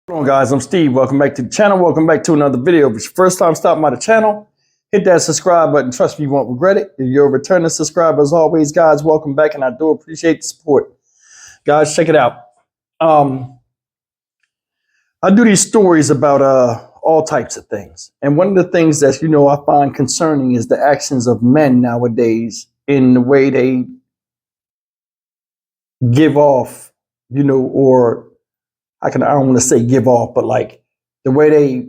Hello guys, I'm Steve. Welcome back to the channel. Welcome back to another video. If it's your first time stopping by the channel, hit that subscribe button. Trust me, you won't regret it. If you're a returning subscriber, as always, guys, welcome back, and I do appreciate the support. Guys, check it out. I do these stories about all types of things. And one of the things that, I find concerning is the actions of men nowadays in the way they give off, or I don't want to say give off, but like the way they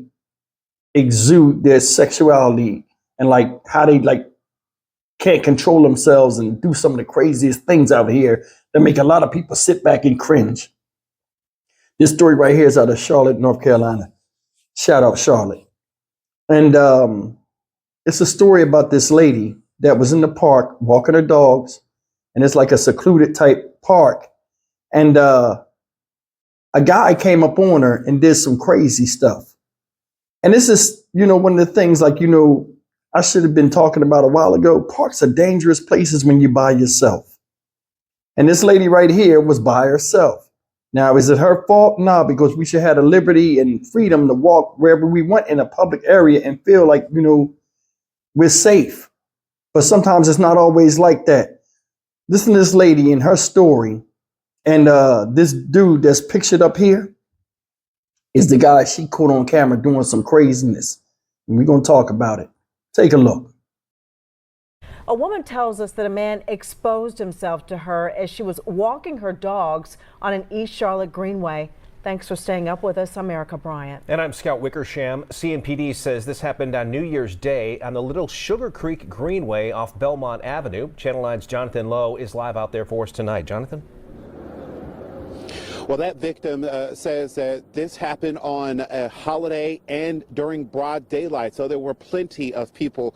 exude their sexuality and like how they like can't control themselves and do some of the craziest things out here that make a lot of people sit back and cringe. This story right here is out of Charlotte, North Carolina. Shout out Charlotte. And it's a story about this lady that was in the park walking her dogs, and it's like a secluded type park. And a guy came up on her and did some crazy stuff. And this is, one of the things like, I should have been talking about a while ago. Parks are dangerous places when you're by yourself. And this lady right here was by herself. Now, is it her fault? No, because we should have the liberty and freedom to walk wherever we want in a public area and feel like, we're safe. But sometimes it's not always like that. Listen to this lady and her story. And this dude that's pictured up here is the guy she caught on camera doing some craziness. And we're going to talk about it. Take a look. A woman tells us that a man exposed himself to her as she was walking her dogs on an East Charlotte greenway. Thanks for staying up with us. I'm Erica Bryant. And I'm Scout Wickersham. CMPD says this happened on New Year's Day on the Little Sugar Creek Greenway off Belmont Avenue. Channel 9's Jonathan Lowe is live out there for us tonight. Jonathan? Well, that victim says that this happened on a holiday and during broad daylight, so there were plenty of people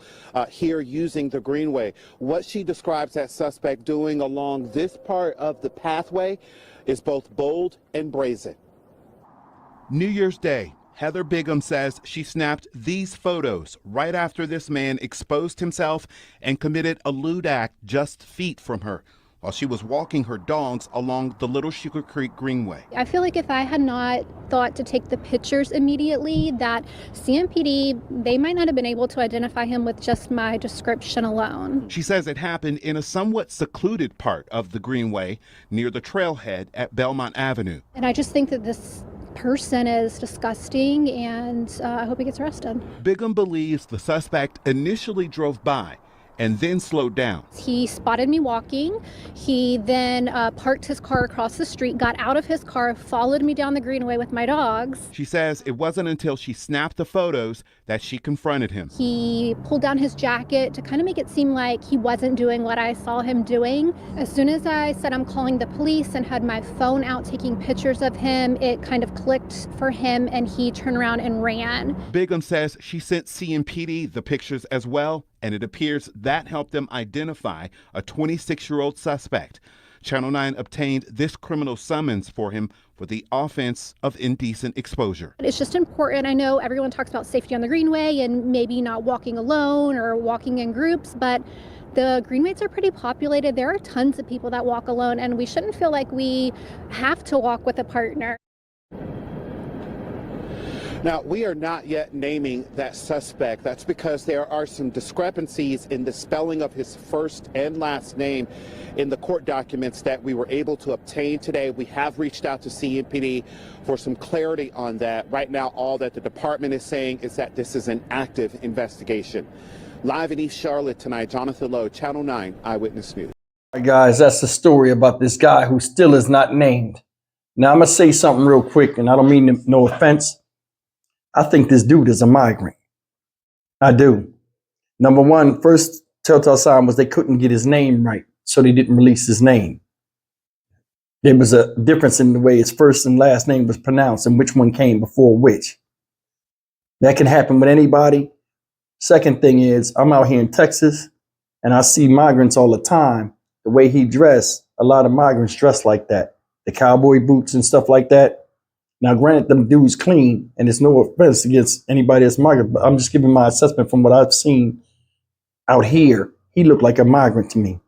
here using the greenway. What she describes that suspect doing along this part of the pathway is both bold and brazen. New Year's Day, Heather Bigham says she snapped these photos right after this man exposed himself and committed a lewd act just feet from her, while she was walking her dogs along the Little Sugar Creek Greenway. I feel like if I had not thought to take the pictures immediately, that CMPD, they might not have been able to identify him with just my description alone. She says it happened in a somewhat secluded part of the Greenway near the trailhead at Belmont Avenue. And I just think that this person is disgusting, and I hope he gets arrested. Bigham believes the suspect initially drove by and then slowed down. He spotted me walking. He then parked his car across the street, got out of his car, followed me down the greenway with my dogs. She says it wasn't until she snapped the photos that she confronted him. He pulled down his jacket to kind of make it seem like he wasn't doing what I saw him doing. As soon as I said I'm calling the police and had my phone out taking pictures of him, it kind of clicked for him and he turned around and ran. Bigham says she sent CMPD the pictures as well, and it appears that helped them identify a 26-year-old suspect. Channel 9 obtained this criminal summons for him for the offense of indecent exposure. It's just important. I know everyone talks about safety on the greenway and maybe not walking alone or walking in groups, but the greenways are pretty populated. There are tons of people that walk alone, and we shouldn't feel like we have to walk with a partner. Now, we are not yet naming that suspect. That's because there are some discrepancies in the spelling of his first and last name in the court documents that we were able to obtain today. We have reached out to CMPD for some clarity on that. Right now, all that the department is saying is that this is an active investigation. Live in East Charlotte tonight, Jonathan Lowe, Channel 9 Eyewitness News. All right, guys, that's the story about this guy who still is not named. Now, I'm going to say something real quick, and I don't mean no offense. I think this dude is a migrant. I do. Number one, first telltale sign was they couldn't get his name right, so they didn't release his name. There was a difference in the way his first and last name was pronounced and which one came before which. That can happen with anybody. Second thing is, I'm out here in Texas, and I see migrants all the time. The way he dressed, a lot of migrants dress like that. The cowboy boots and stuff like that. Now, granted, them dudes clean, and it's no offense against anybody that's migrant, but I'm just giving my assessment from what I've seen out here. He looked like a migrant to me.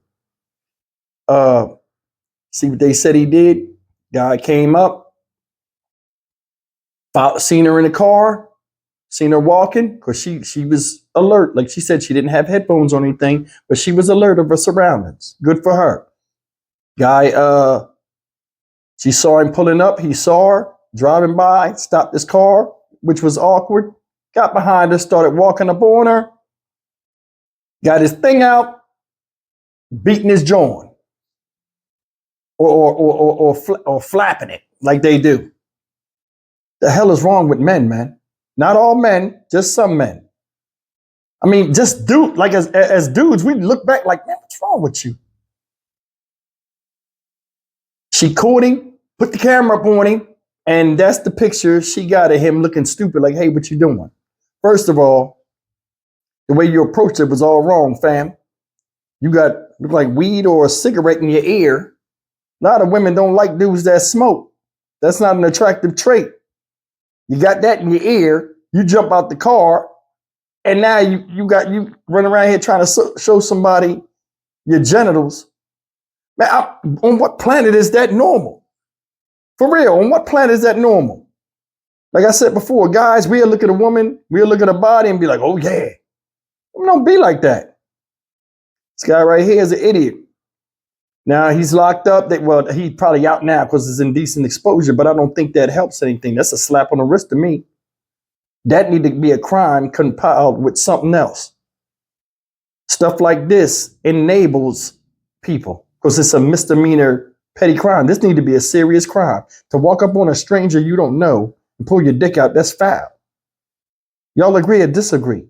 See what they said he did? Guy came up, Seen her in the car, seen her walking, because she was alert. Like she said, she didn't have headphones or anything, but she was alert of her surroundings. Good for her. Guy, she saw him pulling up. He saw her driving by, stopped his car, which was awkward. Got behind her, started walking up on her. Got his thing out, beating his joint, or flapping it like they do. The hell is wrong with men, man? Not all men, just some men. I mean, just like as dudes, we look back like, man, what's wrong with you? She caught him, put the camera up on him, and that's the picture she got of him looking stupid, like, hey, what you doing? First of all, the way you approached it was all wrong, fam. You look like weed or a cigarette in your ear. A lot of women don't like dudes that smoke. That's not an attractive trait. You got that in your ear, you jump out the car, and now you run around here trying to show somebody your genitals. Man, on what planet is that normal? For real, on what planet is that normal? Like I said before, guys, we'll look at a woman, we'll look at her body and be like, oh yeah. Don't be like that. This guy right here is an idiot. Now he's locked up. Well, he's probably out now because it's indecent exposure, but I don't think that helps anything. That's a slap on the wrist to me. That need to be a crime compiled with something else. Stuff like this enables people because it's a misdemeanor petty crime. This need to be a serious crime. To walk up on a stranger you don't know and pull your dick out, that's foul. Y'all agree or disagree?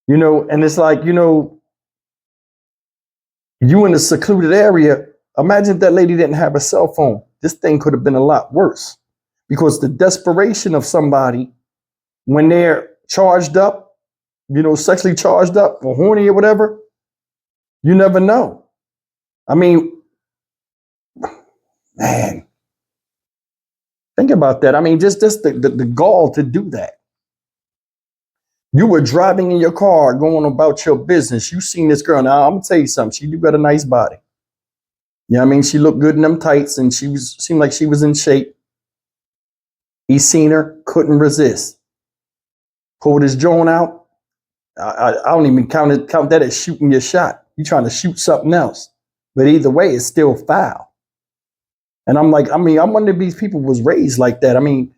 You know, and it's like, you know, you in a secluded area. Imagine if that lady didn't have a cell phone. This thing could have been a lot worse because the desperation of somebody when they're charged up, you know, sexually charged up or horny or whatever, you never know. I mean, man, think about that. I mean, just the gall to do that. You were driving in your car, going about your business. You seen this girl. Now, I'm going to tell you something. She do got a nice body. You know what I mean? She looked good in them tights and seemed like she was in shape. He seen her, couldn't resist. Pulled his joint out. I don't even count that as shooting your shot. You're trying to shoot something else. But either way, it's still foul. And I'm like, I wonder if these people was raised like that. I mean,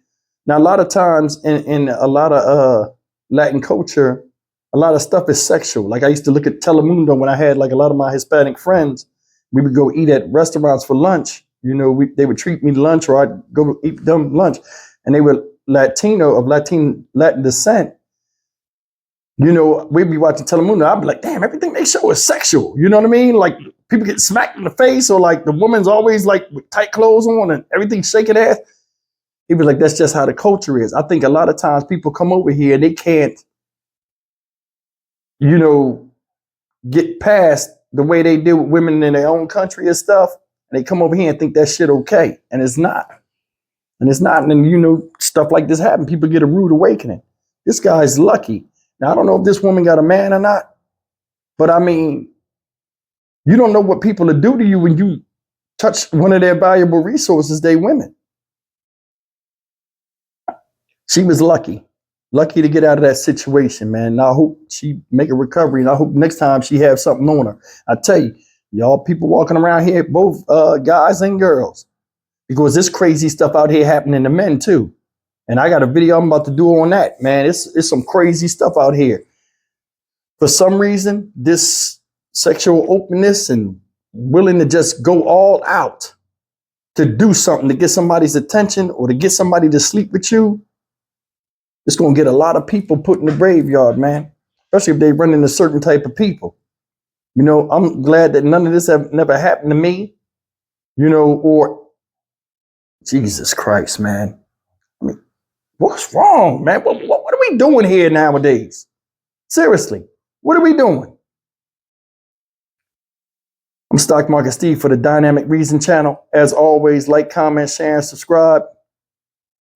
now a lot of times in a lot of Latin culture, a lot of stuff is sexual. Like I used to look at Telemundo when I had like a lot of my Hispanic friends. We would go eat at restaurants for lunch. You know, they would treat me to lunch or I'd go eat them lunch. And they were Latin descent. You know, we'd be watching Telemundo. I'd be like, damn, everything they show is sexual. You know what I mean? Like people get smacked in the face or like the woman's always like with tight clothes on and everything's shaking ass. He was like, that's just how the culture is. I think a lot of times people come over here and they can't, you know, get past the way they deal with women in their own country and stuff. And they come over here and think that shit okay. And it's not. And it's not. And then, you know, stuff like this happen. People get a rude awakening. This guy's lucky. Now, I don't know if this woman got a man or not. But I mean, you don't know what people will do to you when you touch one of their valuable resources, they women. She was lucky to get out of that situation, man. And I hope she make a recovery. And I hope next time she have something on her. I tell you, y'all people walking around here, both guys and girls, because this crazy stuff out here happening to men too. And I got a video I'm about to do on that, man. It's some crazy stuff out here. For some reason, this sexual openness and willing to just go all out to do something to get somebody's attention or to get somebody to sleep with you, it's going to get a lot of people put in the graveyard, man, especially if they run into certain type of people. You know, I'm glad that none of this have never happened to me, you know, or Jesus Christ, man. I mean, what's wrong, man? What are we doing here nowadays? Seriously, what are we doing? I'm Stock Market Steve for the Dynamic Reason channel. As always, like, comment, share, and subscribe.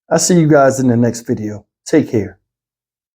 I'll see you guys in the next video. Take care.